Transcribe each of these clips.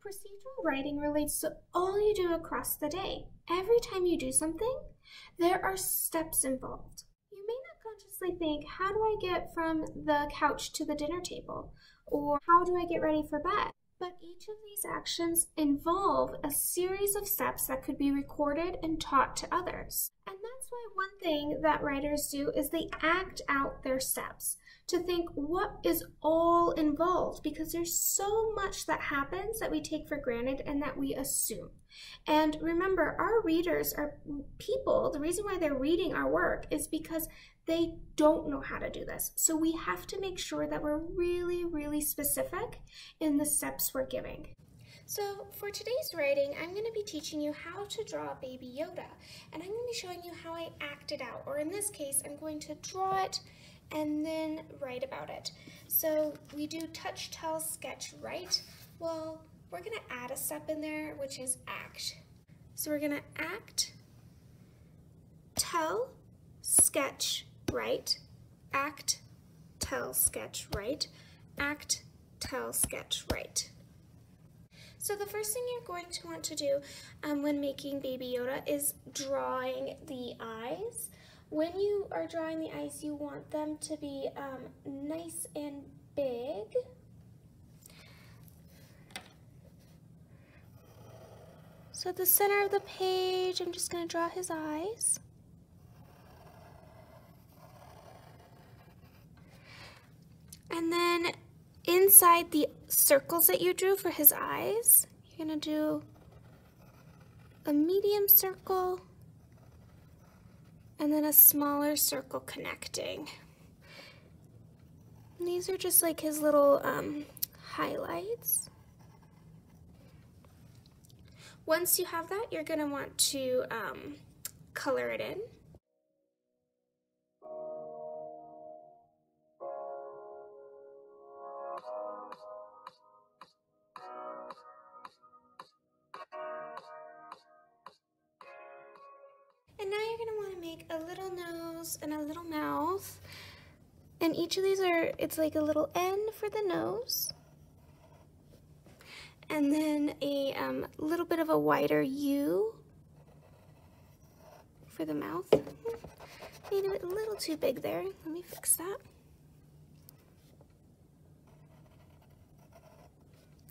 Procedural writing relates to all you do across the day. Every time you do something, there are steps involved. You may not consciously think, how do I get from the couch to the dinner table? Or how do I get ready for bed? But each of these actions involve a series of steps that could be recorded and taught to others. And that's why one thing that writers do is they act out their steps to think what is all involved, because there's so much that happens that we take for granted and that we assume. And remember, our readers are people. The reason why they're reading our work is because they don't know how to do this. So we have to make sure that we're really, really specific in the steps we're giving. So for today's writing, I'm going to be teaching you how to draw Baby Yoda. And I'm going to be showing you how I act it out. Or in this case, I'm going to draw it and then write about it. So we do touch, tell, sketch, write. Well, we're going to add a step in there, which is act. So we're going to act, tell, sketch, write, act, tell, sketch, write, act, tell, sketch, write. So the first thing you're going to want to do when making Baby Yoda is drawing the eyes. When you are drawing the eyes, you want them to be nice and big. So at the center of the page, I'm just going to draw his eyes. And then inside the circles that you drew for his eyes, you're going to do a medium circle and then a smaller circle connecting. And these are just like his little highlights. Once you have that, you're going to want to color it in. And now you're going to want to make a little nose and a little mouth. And each of these it's like a little N for the nose. And then a little bit of a wider U for the mouth. Made it a little too big there. Let me fix that.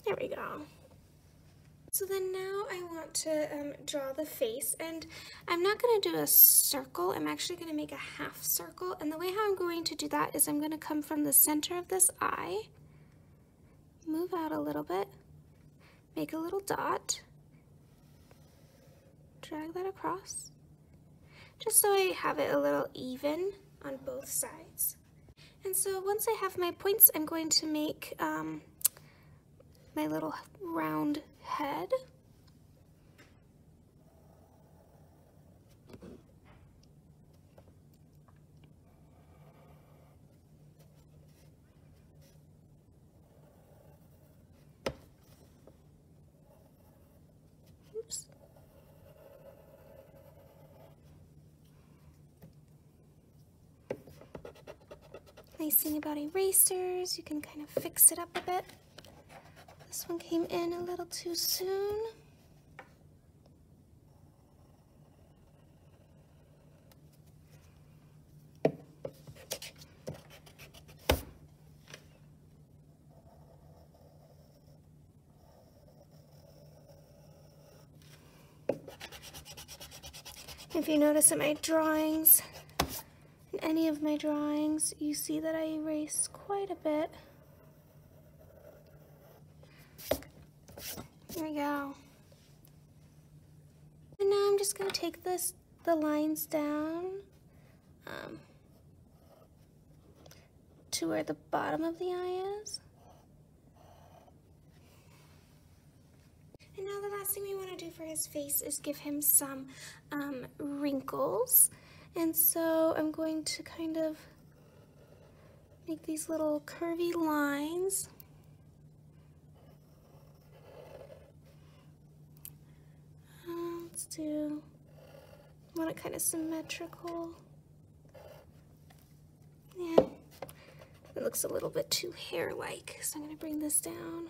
There we go. So then now I want to draw the face, and I'm not going to do a circle. I'm actually going to make a half circle, and the way how I'm going to do that is I'm going to come from the center of this eye, move out a little bit, make a little dot, drag that across, just so I have it a little even on both sides. And so once I have my points, I'm going to make my little round head. Oops. Nice thing about erasers, you can kind of fix it up a bit. This one came in a little too soon. If you notice in my drawings, in any of my drawings, you see that I erase quite a bit. There we go. And now I'm just going to take the lines down to where the bottom of the eye is. And now the last thing we want to do for his face is give him some wrinkles. And so I'm going to kind of make these little curvy lines. I want it kind of symmetrical. Yeah, it looks a little bit too hair-like, so I'm going to bring this down.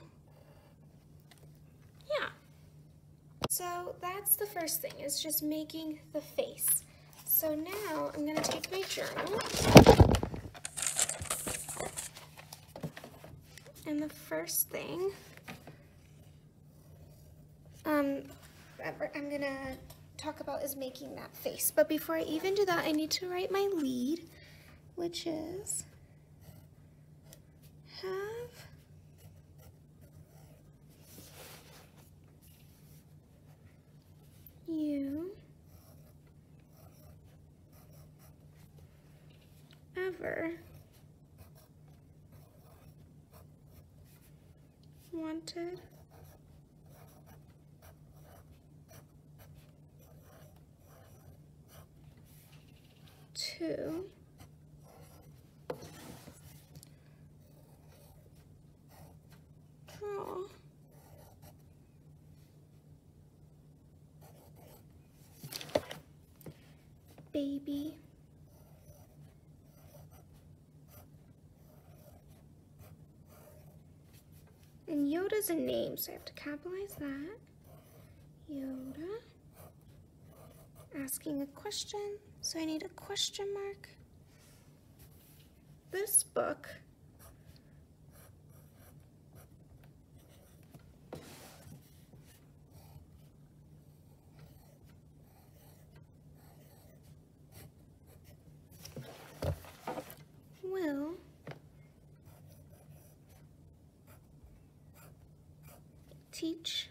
So that's the first thing, is just making the face. So now I'm gonna take my journal, and the first thing I'm gonna talk about is making that face. But before I even do that, I need to write my lead, which is have you ever wanted to draw baby and Yoda's a name, so I have to capitalize that. Yoda asking a question, so I need a question mark. This book will teach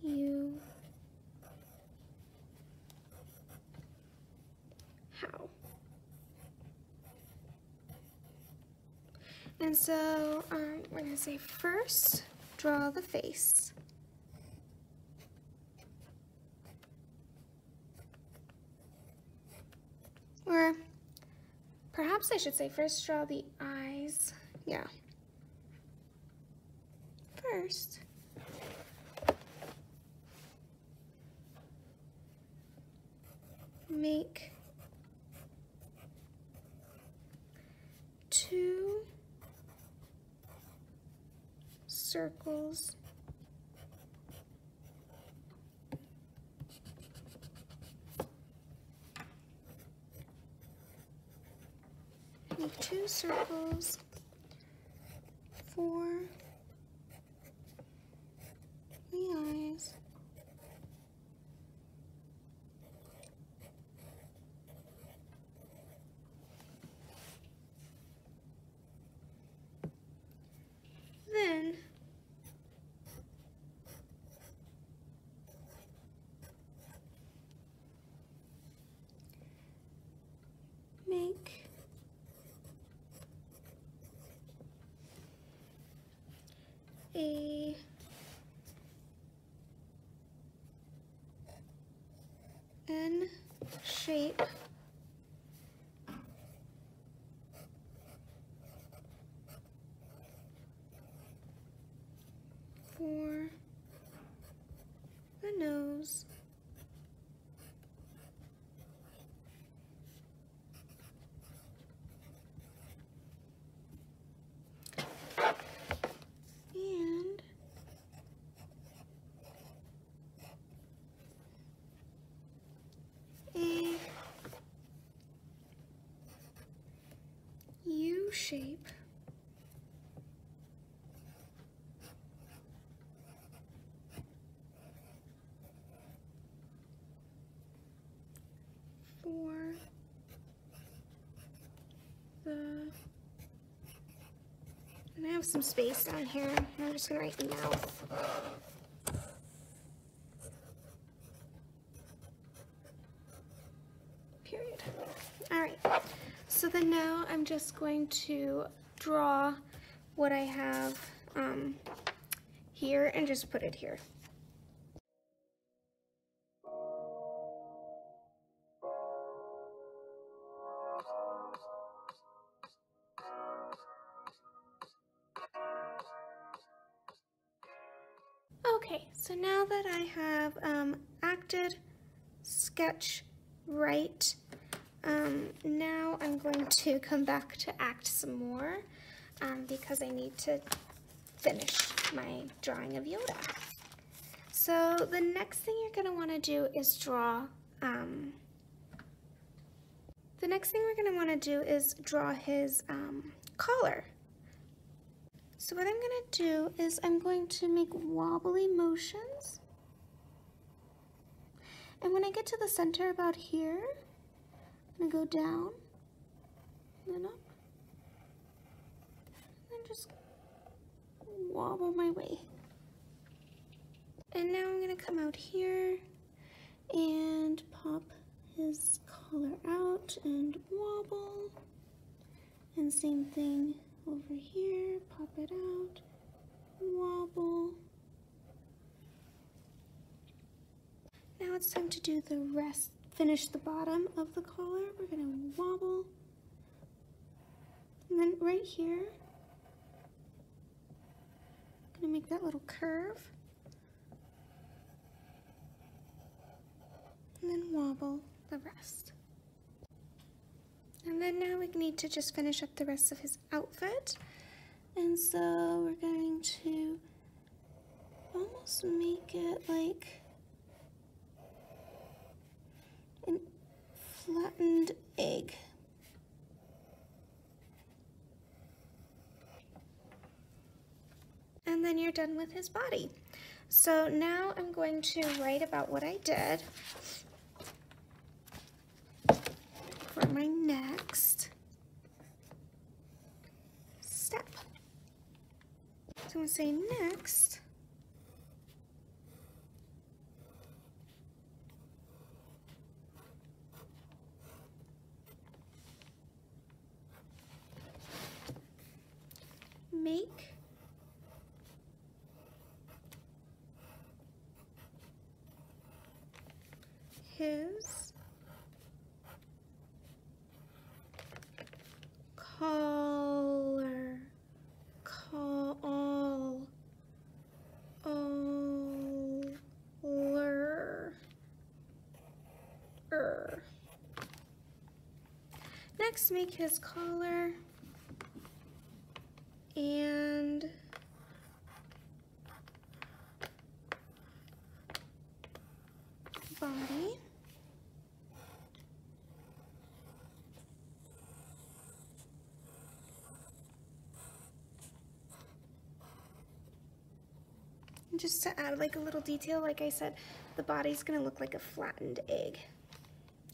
you how. And so we're going to say first, draw the face. Or perhaps I should say first, draw the eyes. Yeah. First, make 2 circles make 2 circles for the eyes. Then make a N shape for the nose. And a U shape for the, and I have some space down here. I'm just gonna write mouth. Period. All right. So then now I'm just going to draw what I have here and just put it here. Okay, so now that I have acted, sketch, write, now I'm going to come back to act some more. because I need to finish my drawing of Yoda. So the next thing you're going to want to do is draw, his collar. So what I'm going to do is I'm going to make wobbly motions. And when I get to the center about here, I'm going to go down, then up, and just wobble my way. And now I'm going to come out here and pop his collar out and wobble. And same thing over here, pop it out, wobble. Now it's time to do the rest, finish the bottom of the collar. We're going to wobble. And then right here, I'm going to make that little curve. And then wobble the rest. And then now we need to just finish up the rest of his outfit. And so we're going to almost make it like an flattened egg. And then you're done with his body. So now I'm going to write about what I did for my next step. So I'm going to say next. Make his collar, Next, make his collar and body. And just to add like a little detail, like I said, the body's gonna look like a flattened egg.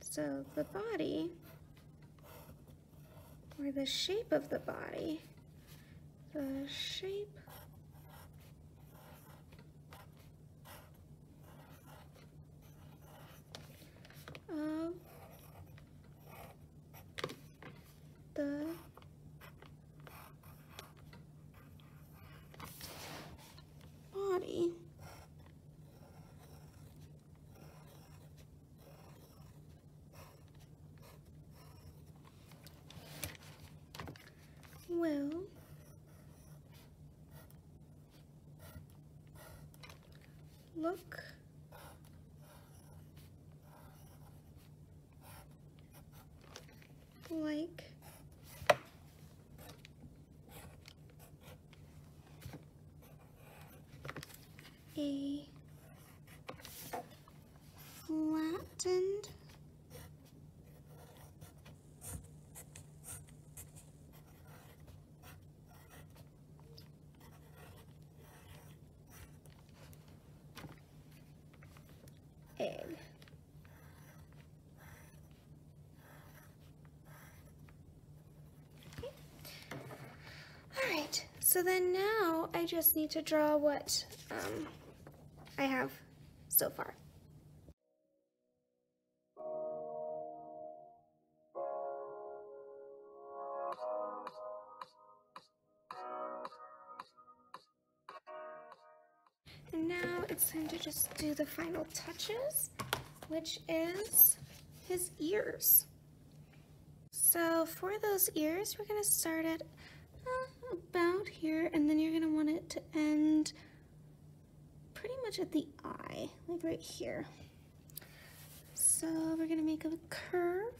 So the body, or the shape of the body, the shape of the body will look like a flattened egg. Okay. All right, so then now I just need to draw what I have so far. And now it's time to just do the final touches, which is his ears. So for those ears, we're going to start at about here, and then you're going to want it to end pretty much at the eye, like right here. So we're going to make a curve.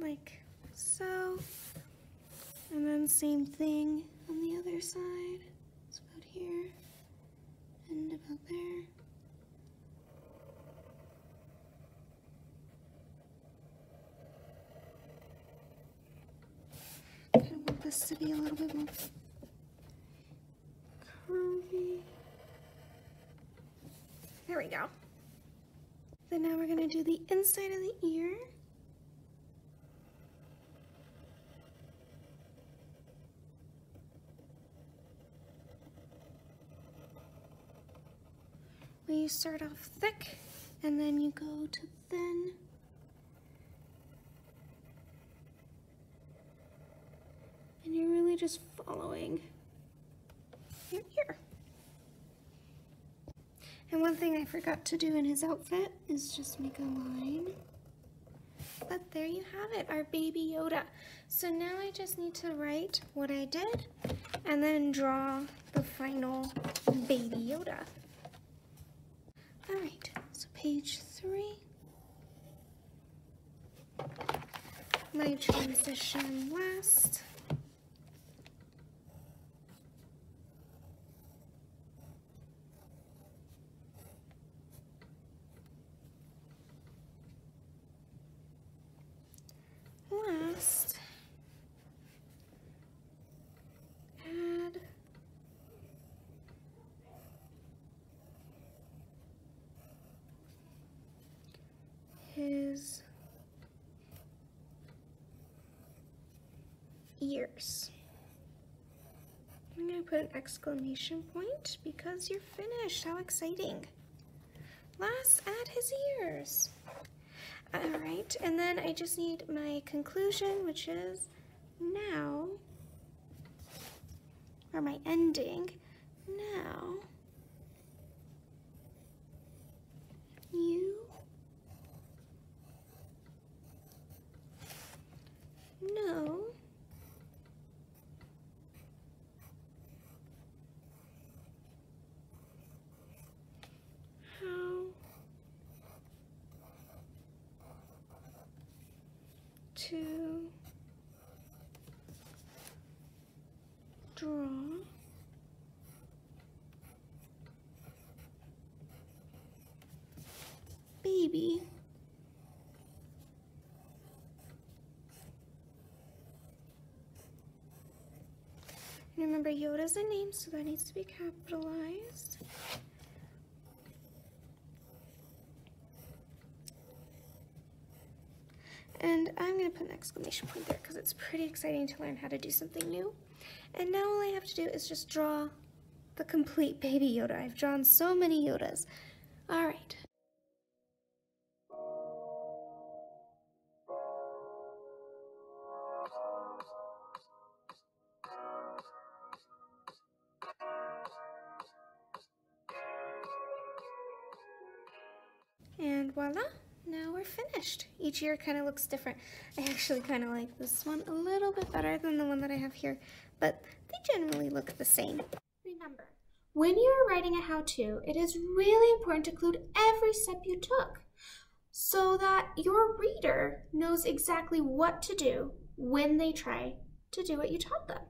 like so. And then same thing on the other side. It's about here and about there. I kind of want this to be a little bit more curvy. There we go. Then now we're gonna do the inside of the ear. Where you start off thick and then you go to thin. And you're really just following your ear. And one thing I forgot to do in his outfit is just make a line. But there you have it, our baby Yoda. So now I just need to write what I did and then draw the final baby Yoda. All right, so page 3. My transition last. Add his ears. I'm going to put an exclamation point because you're finished. How exciting. Last, add his ears. All right, and then I just need my conclusion, which is now, or my ending, now you know how to draw baby and remember Yoda's a name, so that needs to be capitalized. And I'm going to put an exclamation point there because it's pretty exciting to learn how to do something new. And now all I have to do is just draw the complete baby Yoda. I've drawn so many Yodas. All right. And voila, now we're finished. Each ear kind of looks different. I actually kind of like this one a little bit better than the one that I have here, but they generally look the same. Remember, when you're writing a how-to, it is really important to include every step you took so that your reader knows exactly what to do when they try to do what you taught them.